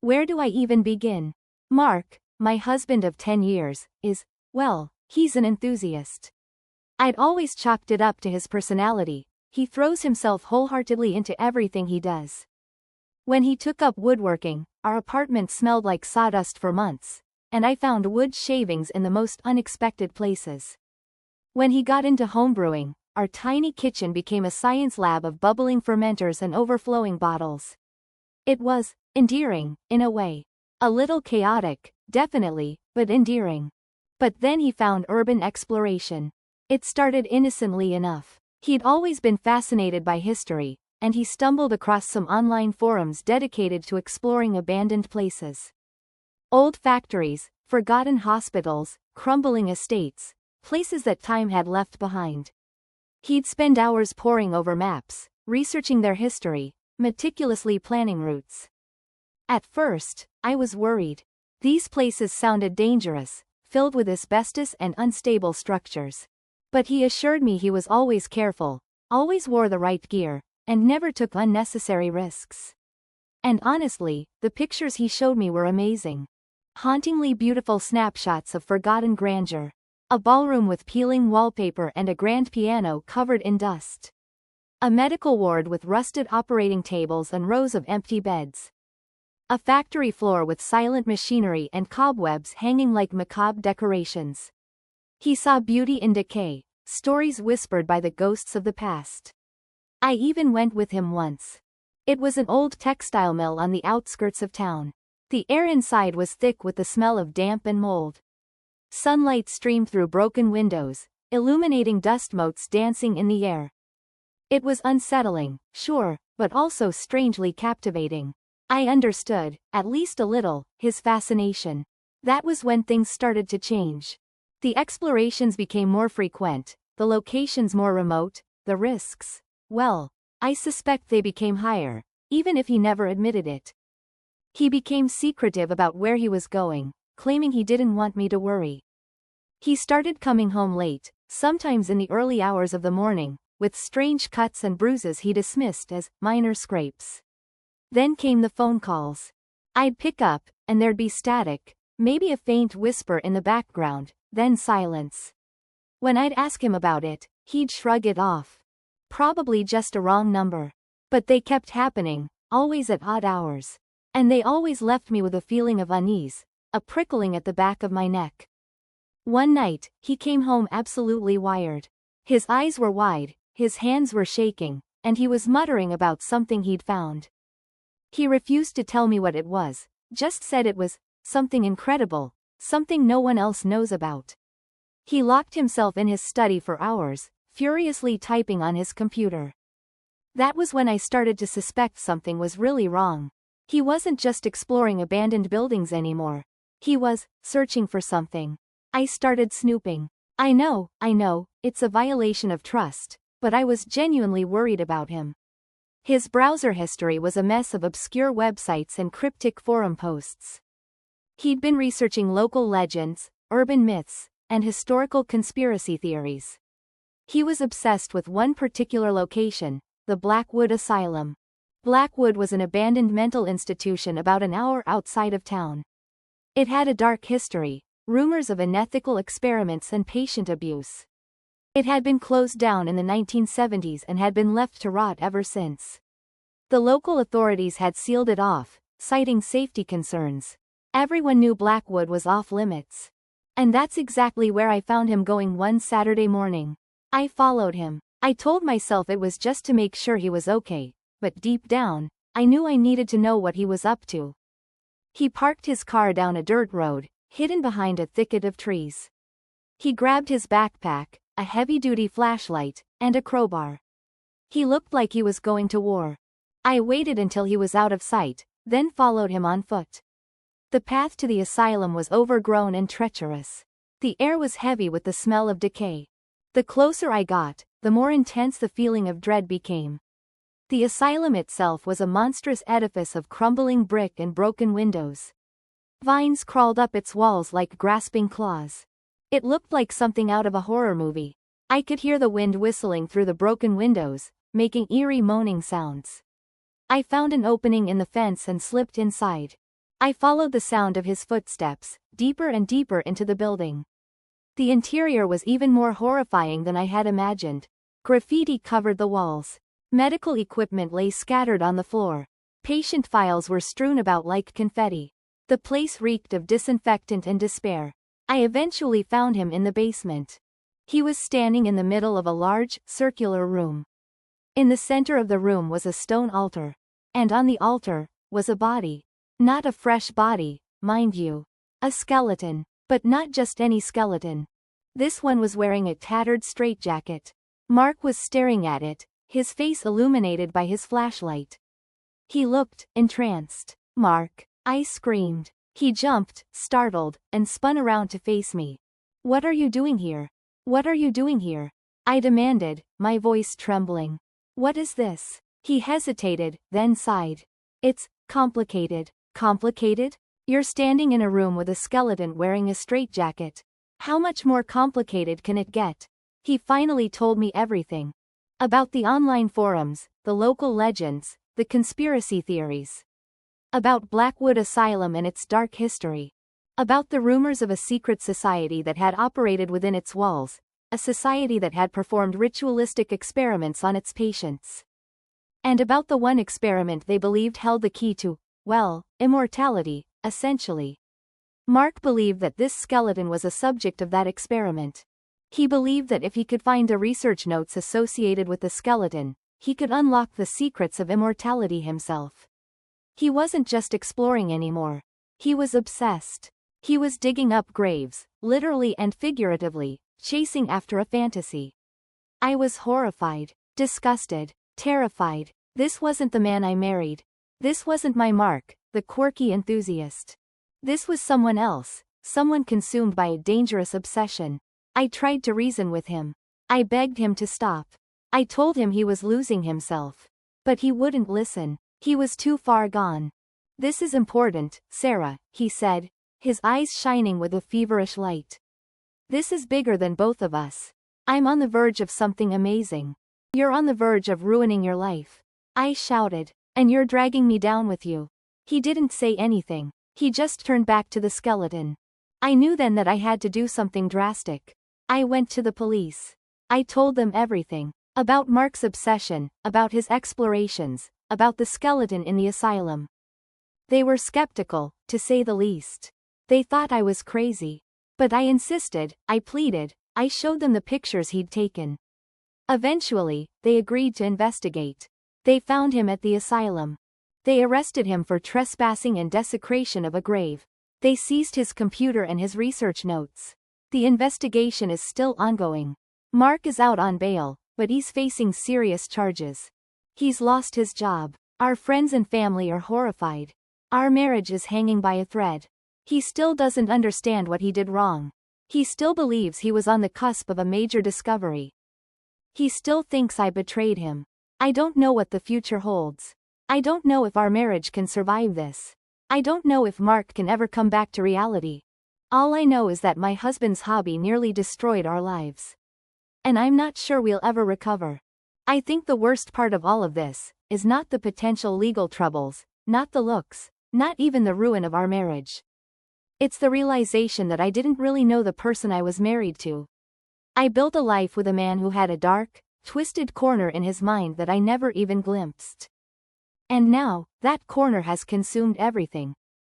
Where do I even begin? Mark, my husband of 10 years, well, he's an enthusiast. I'd always chalked it up to his personality. He throws himself wholeheartedly into everything he does. When he took up woodworking, our apartment smelled like sawdust for months, and I found wood shavings in the most unexpected places. When he got into homebrewing, our tiny kitchen became a science lab of bubbling fermenters and overflowing bottles. It was endearing, in a way. A little chaotic, definitely, but endearing. But then he found urban exploration. It started innocently enough. He'd always been fascinated by history, and he stumbled across some online forums dedicated to exploring abandoned places. Old factories, forgotten hospitals, crumbling estates, places that time had left behind. He'd spend hours poring over maps, researching their history, meticulously planning routes. At first, I was worried. These places sounded dangerous, filled with asbestos and unstable structures. But he assured me he was always careful, always wore the right gear, and never took unnecessary risks. And honestly, the pictures he showed me were amazing. Hauntingly beautiful snapshots of forgotten grandeur. A ballroom with peeling wallpaper and a grand piano covered in dust. A medical ward with rusted operating tables and rows of empty beds. A factory floor with silent machinery and cobwebs hanging like macabre decorations. He saw beauty in decay, stories whispered by the ghosts of the past. I even went with him once. It was an old textile mill on the outskirts of town. The air inside was thick with the smell of damp and mold. Sunlight streamed through broken windows, illuminating dust motes dancing in the air. It was unsettling, sure, but also strangely captivating. I understood, at least a little, his fascination. That was when things started to change. The explorations became more frequent, the locations more remote, the risks, well, I suspect they became higher, even if he never admitted it. He became secretive about where he was going, claiming he didn't want me to worry. He started coming home late, sometimes in the early hours of the morning, with strange cuts and bruises he dismissed as minor scrapes. Then came the phone calls. I'd pick up, and there'd be static, maybe a faint whisper in the background, then silence. When I'd ask him about it, he'd shrug it off. Probably just a wrong number. But they kept happening, always at odd hours. And they always left me with a feeling of unease, a prickling at the back of my neck. One night, he came home absolutely wired. His eyes were wide, his hands were shaking, and he was muttering about something he'd found. He refused to tell me what it was, just said it was something incredible, something no one else knows about. He locked himself in his study for hours, furiously typing on his computer. That was when I started to suspect something was really wrong. He wasn't just exploring abandoned buildings anymore. He was searching for something. I started snooping. I know, it's a violation of trust, but I was genuinely worried about him. His browser history was a mess of obscure websites and cryptic forum posts. He'd been researching local legends, urban myths, and historical conspiracy theories. He was obsessed with one particular location, the Blackwood Asylum. Blackwood was an abandoned mental institution about an hour outside of town. It had a dark history, rumors of unethical experiments and patient abuse. It had been closed down in the 1970s and had been left to rot ever since. The local authorities had sealed it off, citing safety concerns. Everyone knew Blackwood was off limits. And that's exactly where I found him going one Saturday morning. I followed him. I told myself it was just to make sure he was okay, but deep down, I knew I needed to know what he was up to. He parked his car down a dirt road, hidden behind a thicket of trees. He grabbed his backpack, a heavy-duty flashlight, and a crowbar. He looked like he was going to war. I waited until he was out of sight, then followed him on foot. The path to the asylum was overgrown and treacherous. The air was heavy with the smell of decay. The closer I got, the more intense the feeling of dread became. The asylum itself was a monstrous edifice of crumbling brick and broken windows. Vines crawled up its walls like grasping claws. It looked like something out of a horror movie. I could hear the wind whistling through the broken windows, making eerie moaning sounds. I found an opening in the fence and slipped inside. I followed the sound of his footsteps, deeper and deeper into the building. The interior was even more horrifying than I had imagined. Graffiti covered the walls. Medical equipment lay scattered on the floor. Patient files were strewn about like confetti. The place reeked of disinfectant and despair. I eventually found him in the basement. He was standing in the middle of a large, circular room. In the center of the room was a stone altar. And on the altar was a body. Not a fresh body, mind you. A skeleton. But not just any skeleton. This one was wearing a tattered straitjacket. Mark was staring at it, his face illuminated by his flashlight. He looked entranced. "Mark!" I screamed. He jumped, startled, and spun around to face me. "What are you doing here? What are you doing here?" I demanded, my voice trembling. "What is this?" He hesitated, then sighed. "It's complicated." "Complicated? You're standing in a room with a skeleton wearing a straitjacket. How much more complicated can it get?" He finally told me everything. About the online forums, the local legends, the conspiracy theories. About Blackwood Asylum and its dark history. About the rumors of a secret society that had operated within its walls, a society that had performed ritualistic experiments on its patients. And about the one experiment they believed held the key to, well, immortality, essentially. Mark believed that this skeleton was a subject of that experiment. He believed that if he could find the research notes associated with the skeleton, he could unlock the secrets of immortality himself. He wasn't just exploring anymore. He was obsessed. He was digging up graves, literally and figuratively, chasing after a fantasy. I was horrified, disgusted, terrified. This wasn't the man I married. This wasn't my Mark, the quirky enthusiast. This was someone else, someone consumed by a dangerous obsession. I tried to reason with him. I begged him to stop. I told him he was losing himself. But he wouldn't listen. He was too far gone. "This is important, Sarah," he said, his eyes shining with a feverish light. "This is bigger than both of us. I'm on the verge of something amazing. You're on the verge of ruining your life." I shouted. "And you're dragging me down with you." He didn't say anything. He just turned back to the skeleton. I knew then that I had to do something drastic. I went to the police. I told them everything. About Mark's obsession, about his explorations, about the skeleton in the asylum. They were skeptical, to say the least. They thought I was crazy. But I insisted, I pleaded, I showed them the pictures he'd taken. Eventually, they agreed to investigate. They found him at the asylum. They arrested him for trespassing and desecration of a grave. They seized his computer and his research notes. The investigation is still ongoing. Mark is out on bail, but he's facing serious charges. He's lost his job. Our friends and family are horrified. Our marriage is hanging by a thread. He still doesn't understand what he did wrong. He still believes he was on the cusp of a major discovery. He still thinks I betrayed him. I don't know what the future holds. I don't know if our marriage can survive this. I don't know if Mark can ever come back to reality. All I know is that my husband's hobby nearly destroyed our lives. And I'm not sure we'll ever recover. I think the worst part of all of this is not the potential legal troubles, not the looks, not even the ruin of our marriage. It's the realization that I didn't really know the person I was married to. I built a life with a man who had a dark, twisted corner in his mind that I never even glimpsed. And now, that corner has consumed everything.